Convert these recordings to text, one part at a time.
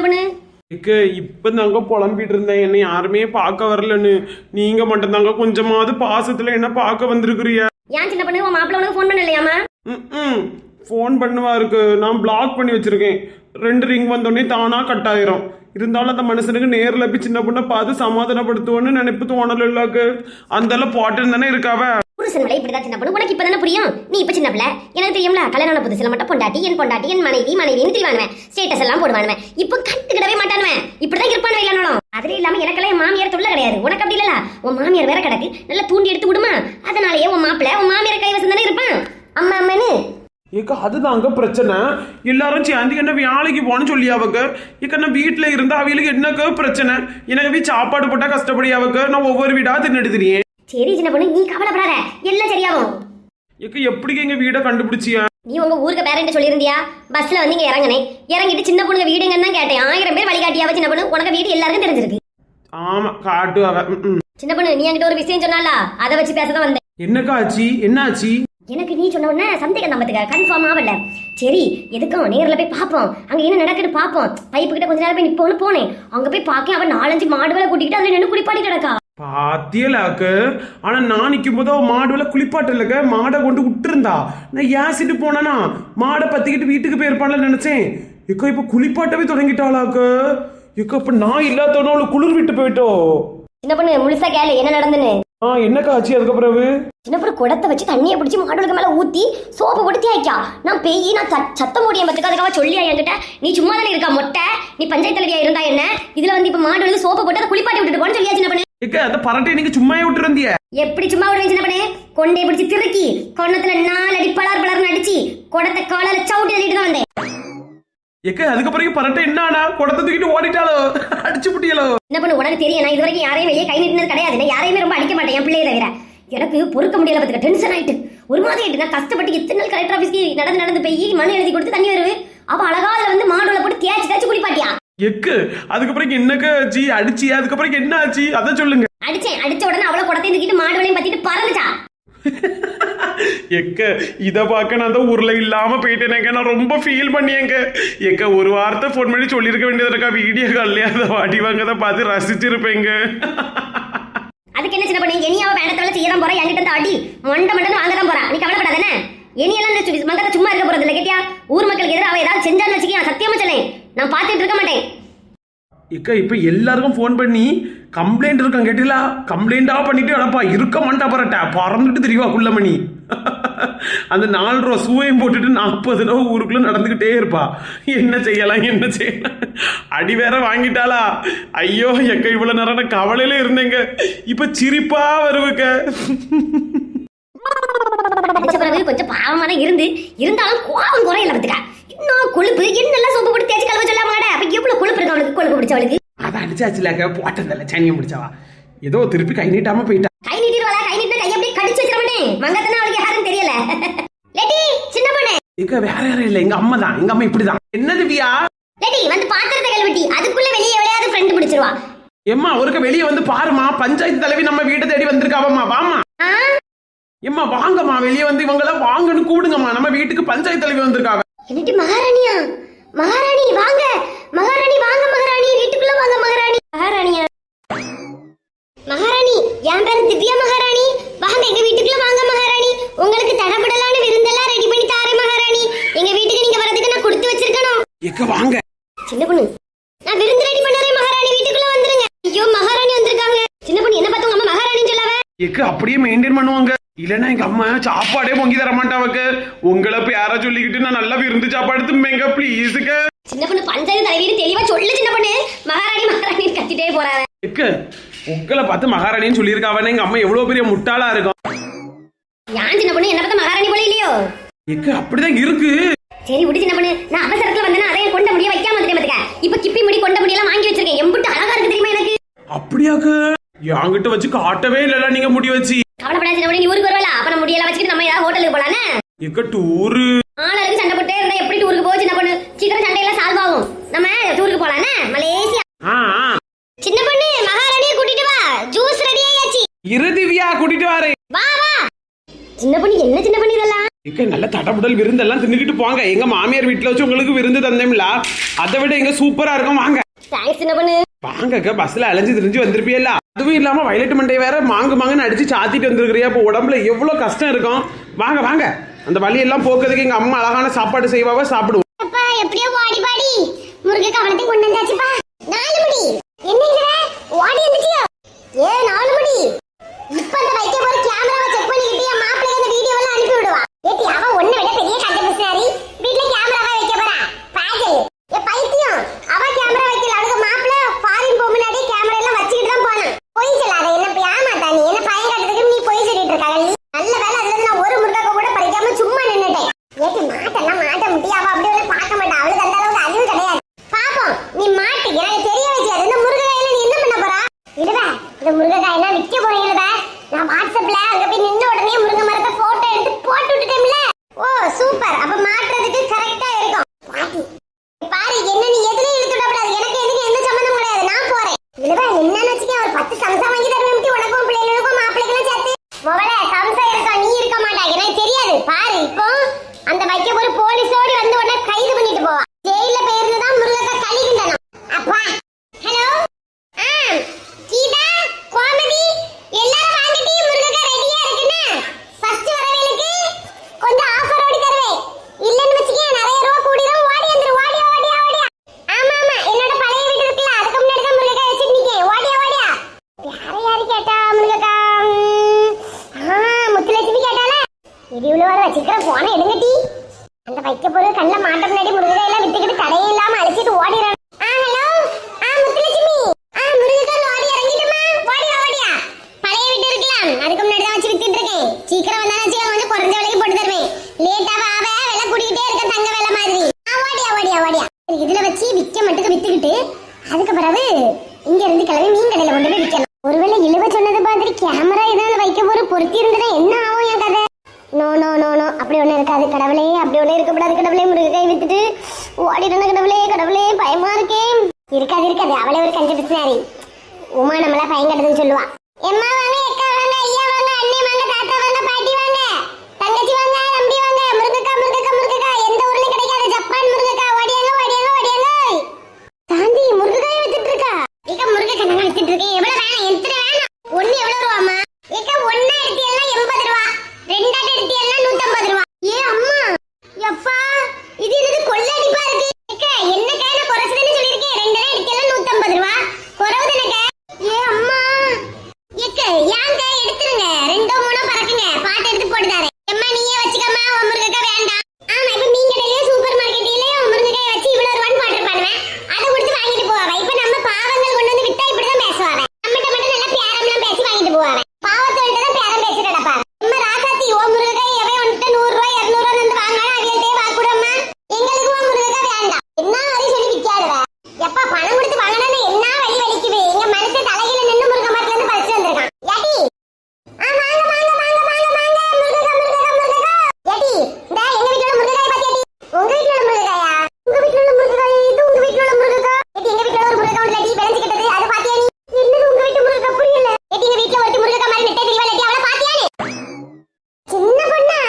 சின்ன பொண்ணு? இப்ப தாங்க புலம்பிட்டு இருந்தேன், என்ன யாருமே பார்க்க வரலன்னு. நீங்க மட்டும் தாங்க கொஞ்சமாவது பாசத்துல என்ன பார்க்க வந்திருக்கிறீங்க. ஏன் சின்ன பொண்ணு, உன் மாப்பிள்ள உனக்கு ஃபோன் பண்ணலையாமா? ஃபோன் பண்ணுவாருக்கு, நான் பிளாக் பண்ணி வச்சிருக்கேன். 2 ரிங் வந்தோடனே தானா கட் ஆயிரும். இருந்தாலும் அந்த மனுஷனுக்கு நேரில் போய் சின்ன பொண்ணை பார்த்து சமாதானப்படுத்துவோன்னு நினைப்பு தோணல. இல்லாக்கு அந்த பாட்டு தானே இருக்காவ. புருஷன் மேல இப்படிதான் சின்ன பொண்ணு, உனக்கு இப்பதானே புரியும். நீ இப்ப சின்ன பிள்ளை, எனக்கு தெரியும்ல. கல்யாணம் புதுசுல மட்டும் பொண்டாட்டி என் மனைவின்னு திரிவானுவேன், ஸ்டேட்டஸ் எல்லாம் போடுவானுவேன். இப்ப கண்டுக்கிடவே மாட்டானுவேன், இப்படிதான் இருப்பானு இல்லைனாலும். அதுல இல்லாம எனக்கெல்லாம் என் மாமியார் தொல்லை கிடையாது. உனக்கு அப்படி இல்ல, உன் மாமியார் வேற கிடக்கு, நல்லா தூண்டி எடுத்து விடுமா. அதனாலயே உன் மாப்பிள்ள உன் மாமியார் கைவசம் தானே இருப்பான். அம்மா அம்மான்னு அதுதாங்க பிரச்சனை. எல்லாரும் சேர்ந்து என்ன வேலைக்கு போன்னு சொல்லி அவக்க நான் வீட்டுல இருந்தா அவங்களுக்கு என்னக்க பிரச்சனை. எனக்கு போய் சாப்பாடு போட்டா கஷ்டப்படி அவக்க நான் ஒவ்வொரு வீடா தின்னுடுறேன். சரி சின்ன பொண்ணு, நீ கவலைப்படாத, எல்லாம் சரியாகும். எப்படி எங்க வீட கண்டுபிடிச்சியா? நீ உங்க ஊருக்கு பேரண்ட் சொல்லியிருந்தியா? பஸ்ல வந்து இங்க இறங்கிட்டு சின்ன பொண்ணுங்க வீடு எங்கன்னு தான் கேட்டேன். 1000 பேர் வழிகாட்டியாவ சின்ன பொண்ணு, உனக்கு வீடு எல்லாருக்கும் தெரிஞ்சிருக்கு. ஆமா காட்டு அவ. சின்ன பொண்ணு, நீ என்கிட்ட ஒரு விஷயம் சொன்னால, அதை வச்சு பேசதான் வந்தேன். என்னக்கா ஆச்சு? என்ன ஆச்சு? எனக்கு நீ சொன்ன உடனே சந்தேகம் நம்பத்துக்க கன்ஃபார்ம் ஆகல. சரி எதுக்கும் நேரில் போய் பார்ப்போம், அங்க என்ன நடக்குன்னு பார்ப்போம். பைப்பு கிட்ட கொஞ்ச நேரம் போய் நிப்போன்னு போனேன். அங்க போய் பார்க்க அவன் 4-5 மாடுகளை கூட்டிக்கிட்டு அதுல நின்று குளிப்பாட்டி கிடக்கா. பாத்தியலாக்க. ஆனா நான் நிக்கும் போது மாடுல குளிப்பாட்டு இல்லக்க, மாடை கொண்டு விட்டுருந்தா. நான் ஏசிட்டு போனா மாடை பத்திக்கிட்டு வீட்டுக்கு போயிருப்பான்ல நினைச்சேன். இப்ப குளிப்பாட்டவே தொடங்கிட்டாளாக்க. இப்ப நான் இல்லாதவனோட குளிர் விட்டு போயிட்டோம். சின்ன பொண்ணு முழுசா கேளு என்ன நடந்துன்னு. என்னக்கா ஆச்சு? அதுக்கப்புறம் சின்ன பொண்ணு குடத்தை வச்சு தண்ணியை பிடிச்சி மாடுகளுக்கு மேல ஊத்தி சோப்பு போட்டு தேய்க்கா. நான் பெய்யி நான் சத்தம் போடிய பத்துக்கு அதுக்காக சொல்லியா என்கிட்ட? நீ சும்மா தானே இருக்கா மொட்டை, நீ பஞ்சாயத்து தலைவியா இருந்தா என்ன? இதுல வந்து இப்ப மாடுகளுக்கு சோப்பு போட்டு அதை குளிப்பாட்டி விட்டுட்டு போன்னு சொல்லியா சின்ன பொண்ணு? அந்த பரட்டை நீங்க சும்மாவே விட்டு இருந்திய? எப்படி சும்மா விடுவேன் சின்ன பொண்ணு? கொண்டே பிடிச்சி திருக்கி கொன்னத்துல 4 அடி பலர் அடிச்சு குடத்தை காலால சவுட்டி தள்ளிட்டு தான் வந்தேன். அதுக்கப்புறம் பரட்டை என்ன குடத்தை தூக்கிட்டு ஓடிட்டாலோ, அடிச்சு புட்டியலோ? என்ன பண்ணு, உனக்கு தெரியும் நான் இது வரைக்கும் யாரையும் வெளியே கை நீட்டினது கிடையாது. நான் யாரையுமே ரொம்ப அடிக்க மாட்டேன், என் பிள்ளையை தவிர. எனக்கு பொறுக்க முடியல, பத்துக்க டென்ஷன் ஆயிட்டு ஒரு மாதிரி ஆயிட்டு. நான் கஷ்டப்பட்டு இத்தனை நாள் கலெக்டர் ஆஃபீஸ்க்கு நடந்து போய் மனு எழுதி கொடுத்து தண்ணி வருது. அவ அழகா அதுல வந்து மாடுல போட்டு தேய்ச்சி குளிப்பாட்டியா. அதுக்கப்புறம் என்னக்க ஆச்சு? அடிச்சியா? அதுக்கப்புறம் என்ன ஆச்சு அத சொல்லுங்க. அடிச்ச உடனே அவளை குடத்தை தூக்கிட்டு மாடுகளையும் பத்திட்டு பறந்துச்சா. இத பாக்க நான் தான் ஊர்ல இல்லாம போயிட்டேனேங்க. நான் ரொம்ப ஃபீல் பண்ணியேங்க. ஒரு வார்த்தை போன் பண்ணி சொல்லிருக்க வேண்டியது இருக்கா? வீடியோ கால்ல அதை வாடி வாங்கத பார்த்து ரசிச்சிருப்பேங்க. அதுக்கு என்ன சின்ன பண்ணி, இனியாவ பேனத்தோட செய்யதான் போறா. என்கிட்ட இருந்து அடி மண்டை வாங்கதான் போறா. நீ கவலைப்படாதானே? இனியெல்லாம் மங்கத சும்மா இருக்க போறது இல்ல. கேட்டியா? ஊர் மக்களுக்கு எதிராக அவ ஏதாவது செஞ்சான்னு வச்சுக்க, சத்தியமா சொல்லேன், நான் பார்த்துட்டு இருக்க மாட்டேன். இப்ப எல்லாருக்கும் போன் பண்ணி கம்ப்ளைண்ட் இருக்கான் கேட்டீங்களா? கம்ப்ளைண்டா பண்ணிட்டு அடப்பா இருக்க மாட்டா பரட்ட பறந்துட்டு தெரியவா குள்ளமணி. அந்த 4 ரூபா சூவையும் போட்டுட்டு 40 ரூபா ஊருக்குள்ள நடந்துகிட்டே இருப்பா. என்ன செய்யலாம்? அடி வேற வாங்கிட்டாளா? ஐயோ இவ்வளவு நேரம் கவலையில இருந்தேங்க. இப்ப சிரிப்பா வருவுக்க. கொஞ்சம் பாவமான இருந்தாலும் கோபம் குறையில பத்துக்க. இன்னும் கொழுப்பு என்னெல்லாம் சோப்பு போட்டு தேய்ச்சி கழுவ சொல்ல மாட்டேன். அப்ப எவ்வளவு கொழுப்பு இருக்கு அவளுக்கு, கொழுப்பு பிடிச்சவளுக்கு. அதை அடிச்சாச்சுல போட்டதில்ல, சனியம் பிடிச்சவா ஏதோ திருப்பி கை நீட்டாம போயிட்டா. கை நீட்டிடுவாளா? கை நீட்டினா கை அப்படியே கடிச்சு வச்சிரமாட்டே. மங்கத்தனா அவளுக்கு யாரும் தெரியல. லேடி சின்ன பொண்ணு வேற யாரும் இல்ல, எங்க அம்மா தான். எங்க அம்மா இப்படிதான். என்ன திவ்யா? லேடி வந்து பாத்திரத்தை கழுவிட்டி, அதுக்குள்ள வெளியே எவ்வளையாவது ஃப்ரெண்ட் பிடிச்சிருவா. எம்மா ஒருக்க வெளியே வந்து பாருமா, பஞ்சாயத்து தலைவி நம்ம வீட்டை தேடி வந்திருக்காவம்மா. வாமா எம்மா, வாங்கம்மா வெளியே வந்து இவங்கள வாங்கன்னு கூடுங்கம்மா. நம்ம வீட்டுக்கு பஞ்சாயத்து தலைவி வந்திருக்காங்க. என்னடி மகாராணியா? மகாராணி வாங்க, மகாராணி வாங்க, மகாராணி வீட்டுக்குள்ள வாங்க. மகாராணி மகாராணியா? மகாராணி என் பேரு திவ்யா. மகாராணி வாங்க, எங்க வீட்டுக்குள்ள வாங்க. மகாராணி உங்களுக்கு தடபடலான விருந்தெல்லாம் ரெடி பண்ணி தாரேன். மகாராணி எங்க வீட்டுக்கு நீங்க வரதுக்கு நான் கொடுத்து வச்சிருக்கணும். வாங்க சின்ன பொண்ணு, நான் விருந்து ரெடி பண்ணறேன். மகாராணி வீட்டுக்குள்ள வந்துருங்க. ஐயோ மகாராணி வந்திருக்காங்க. சின்ன பொண்ணு என்ன பார்த்தவங்க அம்மா மகாராணின்னு சொல்லாவ? அப்படியே மெயின்டைன் பண்ணுவாங்க. இல்லன்னா எங்க அம்மா சாப்பாடே பொங்கி தர மாட்டாவக்கு. உங்களை பேர சொல்லிக்கிட்டு நான் நல்லா விருந்து சாப்பாடு திம்பேங்க ப்ளீஸுக்கு. சின்ன பொண்ணு பஞ்சாயத்து தலைவின்னு தெளிவா சொல்லு. சின்ன பொண்ணு மகாராணி கத்திட்டே போறாங்க. உங்களை பார்த்து மகாராணின்னு சொல்லியிருக்காவன்னு எங்க அம்மா எவ்வளவு பெரிய முட்டாளா இருக்கும். ஏன் சின்ன பொண்ணு என்ன பார்த்து மகாராணி போல இல்லையோ? அப்படிதான் இருக்கு. சரி விடு சின்ன பொண்ணு, நான் அவசரத்துல வந்தேன்னா அதையும் கொண்ட முடிய வைக்காம வந்துட்டேன். இப்ப கிப்பி முடி கொண்ட முடியெல்லாம் வாங்கி வச்சிருக்கேன். எம்புட்டு அழகா இருக்கு தெரியுமா எனக்கு? அப்படியாக்கு? என்கிட்ட வச்சு காட்டவே இல்லல நீங்க முடி வச்சு. கவலைப்படாத சின்ன பொண்ணு, நீ ஊருக்கு வரவல. அப்ப நம்ம முடியெல்லாம் வச்சுட்டு நம்ம ஏதாவது ஹோட்டலுக்கு போலானே. டூரு ஆளுக்கு சண்டை போட்டே இருந்தா எப்படி டூருக்கு போக? சின்ன பொண்ணு சீக்கிரம் சண்டையெல்லாம் சால்வ் ஆகும். நம்ம டூருக்கு போலானே மலேசியா. சின்ன பொண்ணு மகாராணியை கூட்டிட்டு வா, ஜூஸ் ரெடி ஆயாச்சு. திவ்யா கூட்டிட்டு வரேன். வா வா. சின்ன பொண்ணு என்ன சின்ன பொண்ணு இதெல்லாம்? நல்ல தடபுடல் விருந்தெல்லாம் தின்னுக்கிட்டு போங்க. எங்க மாமியார் வீட்டுல வச்சு உங்களுக்கு விருந்து தந்தேம்ல, அதை விட இங்க சூப்பரா இருக்கும் வாங்க. தேங்க்ஸ் சின்ன பொண்ணு. வாங்க பஸ்ல அலைஞ்சு திரிஞ்சு வந்திருப்பியல்ல. அதுவும் இல்லாம வயலட் மண்டை வேற மாங்குன்னு அடிச்சு சாத்திட்டு வந்திருக்கிறியா. இப்போ உடம்புல எவ்வளவு கஷ்டம் இருக்கும். வாங்க அந்த வலியெல்லாம் போக்குறதுக்கு எங்க அம்மா அழகான சாப்பாடு செய்வாவ, சாப்பிடுவோம். எப்படியோ ஓடி பாடி முருகை கவனத்தை கொண்டு வந்தாச்சுப்பா. 4 மணி என்ன ஓடி வந்துட்டியா? 4 மணி. இப்ப அந்த வைக்க போற கேமராவை செக் பண்ணிக்கிட்டு என் மாப்பிள்ளை அந்த வீடியோ எல்லாம் அனுப்பி விடுவா. ஏத்தி அவ ஒண்ணு விட பெரிய கட்ட பிசினாரி வீட்டுல கேமராவா வைக்க போறா. பாஜல் ஏ பைத்தியம், அவ கேமரா வைக்கல. அவளுக்கு மாப்பிள்ளை ஃபாரின் போ முன்னாடி கேமரா எல்லாம் வச்சுக்கிட்டு தான் போனான். பொய் சொல்லாத, என்ன ஏமாத்தா நீ, என்ன பையன் கட்டுறதுக்கு நீ பொய் சொல்லிட்டு இருக்காங்க. நல்ல வேலை அதுல நான் ஒரு முருகாக்க கூட பறிக்காம சும்மா நின்னுட்டேன். ஏத்தி மாட்ட முட்டி அவ அப்படி ஒண்ணு பார்க்க மாட்டா. அவளுக்கு அந்த அளவுக்கு அறிவு கிடையாது. பாப்போம் நீ மாட்டு, எனக்கு தெரிய வச்சாது. இந்த முருகாயில நீ என்ன பண்ண போறா? இல்லவா இந்த முருகாயெல்லாம் விற்க போறீங்களா? நான் வாட்ஸ்அப்ல அங்க போய் நின்ன உடனே முருங்கை மரத்தை போட்டோ எடுத்து போட்டு விட்டுட்டேன்ல. ஓ சூப்பர், அப்ப மாட்டுறதுக்கு கரெக்டா இருக்கும். பாட்டி பாரு என்ன நீ எதுலயும் இழுத்து விடக்கூடாது. எனக்கு எதுக்கு எந்த சம்பந்தம் கிடையாது, நான் போறேன். இல்லவா என்னன்னு வச்சுக்க ஒரு 10 சம்சா வாங்கி தருவேன். உனக்கும் பிள்ளைகளுக்கும் மாப்பிள்ளைகளும் சேர்த்து முதல்ல சம்சா இருக்கா, நீ இருக்க மாட்டா, எனக்கு தெரியாது. பாரு இப்போ அந்த வைக்க ஒரு போலீஸோடி வந்து உடனே கைது பண்ணிட்டு போவா. ஜெயில போயிருந்துதான் முருகக்கா கழிக்கின்றன. அப்பா ஹலோ கீதா கோமதி எல்லாரும் வாங்கிட்டு முருகக்கா ரெடியா இருக்குன்னு ஃபர்ஸ்ட் வரவேலுக்கு கொஞ்சம் ஆஃபர் ஓடி தருவேன். இல்லன்னு வச்சுக்க நிறைய ரூபா கூடிரும். ஓடி வந்துரு, ஓடியா. ஆமா என்னோட பழைய வீடு இருக்குல்ல, அதுக்கு முன்னாடி தான் முருகக்கா வச்சிட்டு நிக்கேன். ஓடியா. யாரு கேட்டா முருகக்கா? முத்துலட்சுமி கேட்டால. இது இவ்வளவு வர வச்சுக்கிற போன எடுங்கட்டி. அந்த வைக்க பொருள் கண்ணுல மாட்ட முன்னாடி முருகக்கா எல்லாம் வித்துக்கிட்டு தடையே இல்லாம அழைச்சிட்டு ஓடிறான். ஹலோ முத்துலட்சுமி முருகக்கா ஓடி இறங்கிட்டுமா? ஓடியா. பழைய வீடு இருக்கலாம், அதுக்கு முன்னாடி தான் வச்சு வித்துட்டு இருக்கேன். சீக்கிரம் வந்தாலும் வச்சு கொஞ்சம் குறைஞ்ச விலைக்கு போட்டு தருவேன். லேட்டாவ விலை கூட்டிக்கிட்டே இருக்க தங்க வேலை மாதிரி. ஓடியா. இதுல வச்சு விற்க மட்டும் வித்துக்கிட்டு அதுக்கு பிறகு இங்க இருந்து கிளம்பி மீன் கடையில கொண்டு போய் விற்கலாம். ஒருவேளை இழுவ சொன்னது மாதிரி கேமரா ஏதாவது வைக்க போற பொருத்தி இருந்ததுன்னா என்ன ஆகும் என் கதை? நோ அப்படி ஒண்ணு இருக்காது. கடவுளே அப்படி ஒண்ணு இருக்கக்கூடாது. கடவுளே முருகை வித்துட்டு ஓடிடணும். கடவுளே பயமா இருக்கே. இருக்காது அவளே ஒரு கஞ்ச பிசினாரி. உமா நம்மளா பையன் கட்டதுன்னு சொல்லுவா. எம்மா வாங்க, அக்கா வாங்க, ஐயா வாங்க, அண்ணே வாங்க, தாத்தா வாங்க, பாட்டி வாங்க, தங்கச்சி வாங்க, தம்பி வாங்க. முருகக்கா எந்த ஊர்ல கிடைக்காத ஜப்பான் முருகக்கா. ஓடியாங்க. சாந்தி முருகக்காயை வித்துட்டு இருக்கா. ஏக்கா முருகக்கா நான் வித்துட்டு இருக்கேன். எவ்வளவு வேணும்? எத்தனை வேணும்? ஒண்ணு எவ்வளவு ரூபாமா? ஏக்கா ஒண்ணா எடுத்து எல்லாம் 80 ரூபா, ரெண்டாட்டு எடுத்து எல்லாம் 150 ரூபா. ஏ அம்மா எப்பா இது என்னது கொள்ளடிப்பா இருக்கு. ஏக்கா என்னக்கா நான் குறைச்சதுன்னு சொல்லிருக்கேன். ரெண்டா எடுத்து எல்லாம் 150 ரூபா. குறவு தானக்கா? ஏ அம்மா ஏக்கா ஏங்க எடுத்துருங்க. 2 3 பறக்குங்க. பாட்டு எடுத்து போட்டு தரேன். அம்மா நீயே வச்சுக்கம்மா. உன் முருகக்கா வேண்டாம். ஆமா இப்ப மீன் கடையிலயும் சூப்பர் மார்க்கெட்லயும் முருகக்காயை வச்சு இவ்வளவு ரூபான்னு போட்டு பண்ணுவேன். அதை கொடுத்து வாங்கிட்டு போவாங்க. இப்ப நம்ம பாவங்கள் கொண்டு வந்து விட்டா இப்படிதான் பேசுவாங்க. நம்மகிட்ட மட்டும் நல்லா பேரம்லாம் பேசி வாங்கிட்டு போவாங்க. பாவத்தோட தான் பேரம் பேசி கிடப்பாங்க. நம்ம ராசாத்தி ஓ முருகக்காய் எவன் வந்துட்டு 100 ரூபாய் 200 ரூபாய் வந்து வாங்கினா அவியல்ட்டே வாக்குடம்மா. எங்களுக்கு ஓ முருகக்காய் வேண்டாம். என்ன வரை சொல்லி விற்காதுவ. எப்பா பணம் கொடுத்து வாங்கினா என்ன வலி வலிக்குது. எங்க மனுஷன் தலையில நின்று முருக மரத்துல இருந்து பறிச்சு வந்திருக்கான். யாட்டி முருகக்கா. யாட்டி இந்த எங்க வீட்டுல முருகக்காய் பாத்தியாட்டி? உங்க வீட்டுல முருகக்காயா? உங்க வீட்டுல முருகக்காய் இது உங்க வீட்டுல முருகக்கா. ஏட்டி எங்க வீட்டுல ஒரு முருகக்கா உள்ள டி விளைஞ்சு கிட்டது. அது பாத்தியா நீ? என்னது உங்க வீட்டு முருகக்கா புரியல. ஏட்டி எங்க வீட்டுல ஒரு முருகக்கா மாதிரி நெட்டை தெரியவா டி அவள பாத்தியா நீ? சின்ன பொண்ணா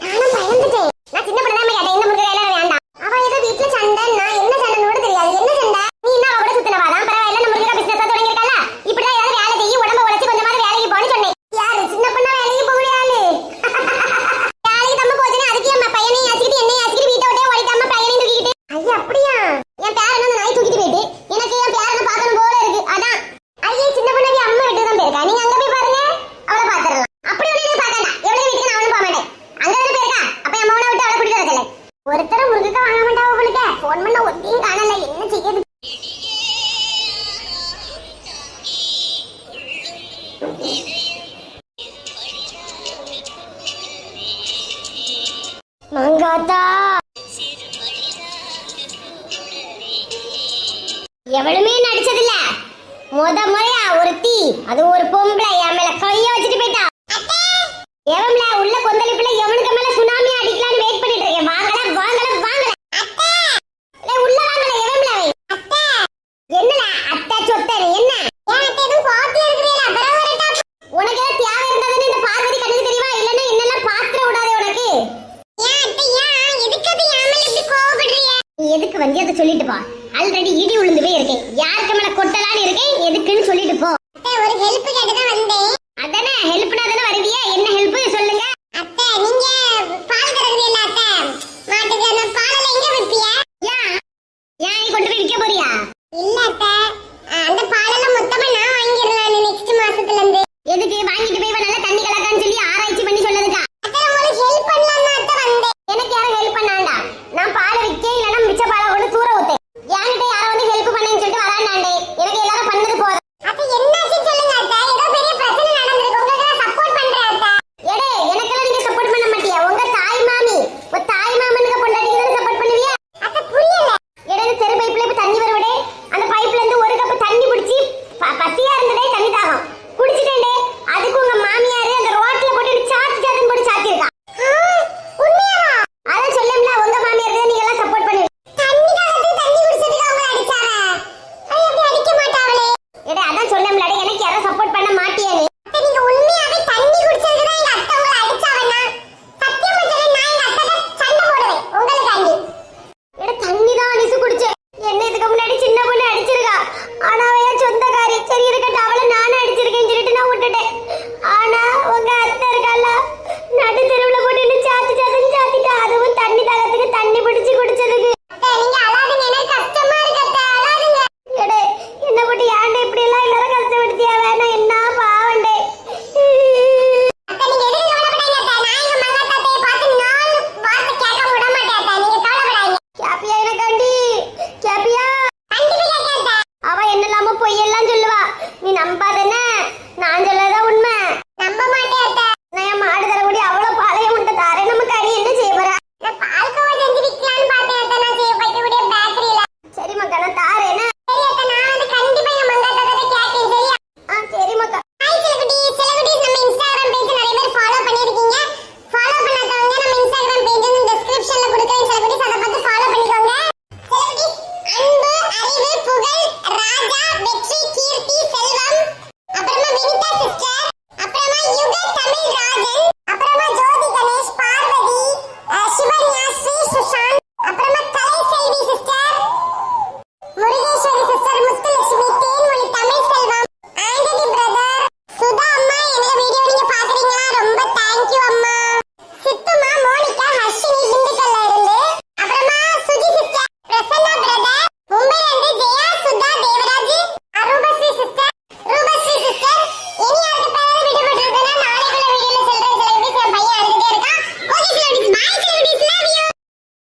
நானும் பயந்துட்டேன். நான் சின்ன பொண்ணு தான் கேட்டேன். இந்த முருகக்கா எல்லாம் வேண்டாம். அவ ஏதோ வீட்டுல சண்டைன்னா என்ன சண்டைன்னு கூட தெரியாது. என்ன சண்டை? நீ என்ன அவ கூட சுத்தினவாதான்? பரவாயில்ல நம்ம முருகக்கா பிசினஸா தொடங்கிருக்கல. இப்படிதான் ஏதாவது வேலை செய்யி உடம்ப உழைச்சி கொஞ்சமாவது வேலைக்கு போன்னு சொன்னேன். யாரு சின்ன பொண்ணா வேலைக்கு போகலையாளு? வேலைக்கு தம்ப போச்சுன்னா அதுக்கு என் பையனையும் ஆச்சிக்கிட்டு என்னையும் ஆச்சிக்கிட்டு வீட்டை விட்டே ஓடிட்டாம பையனையும் தூக்கிக்கிட்டு. ஐயா அப்படியா? என் பேரன் அந்த நாய் தூக்கிட்டு போயிட்டு எனக்கு என் பேரனை பார்க்கணும் போல இருக்கு. அதான் ஐயே சின்ன பொண்ணாவி அம்மா வீட்டுக்கு தான் போயிருக்கா. நீங்க அங்க போய் பாருங்க, அவளை பாத்துடலாம். அப்படி ஒண்ணு எனக்கு பார்க்கண்டா. எவ்வளவு வீட்டுக்கு நான் அவனும் போக மாட்டேன். அங்கதானே போயிருக்கா. அப்ப என் மகனை விட்டு அவளை கூட்டிட்டு வரல. ஒருத்தரும் முருகக்கா வாங்க மாட்டா. உங்களுக்கு போன் பண்ண ஒத்தையும் காணல. என்ன செய்யுது? மங்காத்தா எவளுமே நடிச்சதில்ல. முறையா ஒருத்தி, அது ஒரு பொம்பளை என் மேல கைய வச்சுட்டு போயிட்டா. எவம்ல உள்ள கொந்தளிப்புல எவனுக்கு மேல சுனாமி அடிக்கலான்னு வெயிட் பண்ணிட்டு இருக்கேன். வாங்கல உள்ள வாங்கல. எவம்ல என்னல அத்தை சொத்தை என்ன எதுவும் பாத்து இருக்கிறீங்களா? உனக்கு ஏதாவது தேவை இருந்ததுன்னு இந்த பார்வதி கண்ணுக்கு தெரியுமா? இல்லன்னா என்னெல்லாம் பாத்திர விடாதே உனக்கு. எதுக்கு வந்து அதை சொல்லிட்டு பா. போறியா? இல்ல அத்தை, அந்த பாலெல்லாம் மொத்தமா நான் வாங்கிடலாம் நெக்ஸ்ட் மாசத்துல இருந்து. எதுக்கு வாங்கிட்டு போய் நல்லா தண்ணி கலக்கான்னு சொல்லி ஆராய்ச்சி பண்ணி சொல்லதுக்கா? அத்தை உங்களுக்கு ஹெல்ப் பண்ணலாம் தான் அத்தை வந்தேன். எனக்கு யாரும் ஹெல்ப் பண்ணாண்டா. நான் பாலை விற்க இல்லைன்னா மிச்ச பாலை கொண்டு தூர ஊத்தேன். என்கிட்ட யாரும் வந்து ஹெல்ப் பண்ணேன்னு சொல்லிட்டு வராண்டாண்டே. எனக்கு எல்லாரும் பண்ணது போதும். அத்தை என்னாச்சுன்னு சொல்லுங்க அத்தை. ஏதோ பெரிய பிரச்சனை நடந்திருக்கு. உங்களுக்கு நான் சப்போர்ட் பண்றேன் அத்தை. எடே எனக்கெல்லாம் நீங்க சப்போர்ட் பண்ண மாட்டியா? உங்க தாய் மாமி உங்க தாய் மாமனுக்கு பொண்டாட்டிக்கு தானே சப்போர்ட் பண்ணுவியா? அத்தை புரியல. எடே தெரு பைப்ல இப்ப தண்ணி வருவடே. அந்த பைப்ல இருந்து ஒரு கப் தண்ணி பிடிச்சி பசியா இருந்ததே தண்ணி தாகம் குடிச்சிட்டேன்டே. அதுக்கு உங்க மாமியாரு அந்த ரோட்ல போட்டு சாத்து சாத்துன்னு போட்டு சாத்திருக்கா. உண்மையாவா? அதான் சொல்லம்ல உங்க மாமியார் தான் நீங்க எல்லாம் சப்போர்ட் பண்ணுவீங்க. தண்ணி தாகத்துக்கு தண்ணி குடிச்சதுக்கு அவங்க அடிச்சாங்க. ஐயோ அப்படி அடிக்க மாட்டாங்களே. எடே அதான் சொல்லம்ல எனக்கு யாரும் சப்போர்ட் பண்ண மாட்டியான்னு. அத்தை நீங்க உண்மையாவே தண்ணி குடிச்சதுக்கு தான் எங்க அத்தை உங்களை அடிச்சாங்கன்னா சத்தியமா சொல்ல நான் எங்க அத்தை சண்டை போடுவேன் உங்களுக்காண்டி. எடே தண்ணி தான் அடிச்சு குடிச்சேன். என்ன இதுக்கு முன்னாடி சின்ன பொண்ணு அடிச்சிருக்கா. ஆனா அவ என் சொந்தக்காரி. சரி இருக்கட்டும் அவளை நானும் அடிச்சிருக்கேன்னு சொல்லிட்டு நான் விட்டுட்டேன். ஆனா உங்க அத்தை இருக்கால நடு தெருவுல போட்டு சாத்து சாத்துன்னு சாத்திட்டா. அதுவும் தண்ணி தாகத்துக்கு தண்ணி பிடிச்சு குடிச்சதுக்கு. அத்தை நீங்க அழாதீங்க, எனக்கு கஷ்டமா இருக்கு அத்தை, அழாதீங்க. எடே என்ன போட்டு ஏன்டா இப்படி எல்லாம் எல்லாரும் கஷ்டப்படுத்தியா? வேணா என்ன பாவண்டே. அத்தை நீங்க எதுக்கு கவலைப்படாதீங்க அத்தை. நான் எங்க மங்காத்தாத்தையை பார்த்து 4 வார்த்தை கேட்க விட மாட்டேன் அத்தை. நீங்க கவலைப்படாதீங்க. கேப்பியா எனக்காண்டி? கேப்பியா? கண்டிப்பா கேட்க அத்தை. அவ என்னெல்லாமோ பொய்யெல்லாம் சொல்லுவா. நீ நம்பாத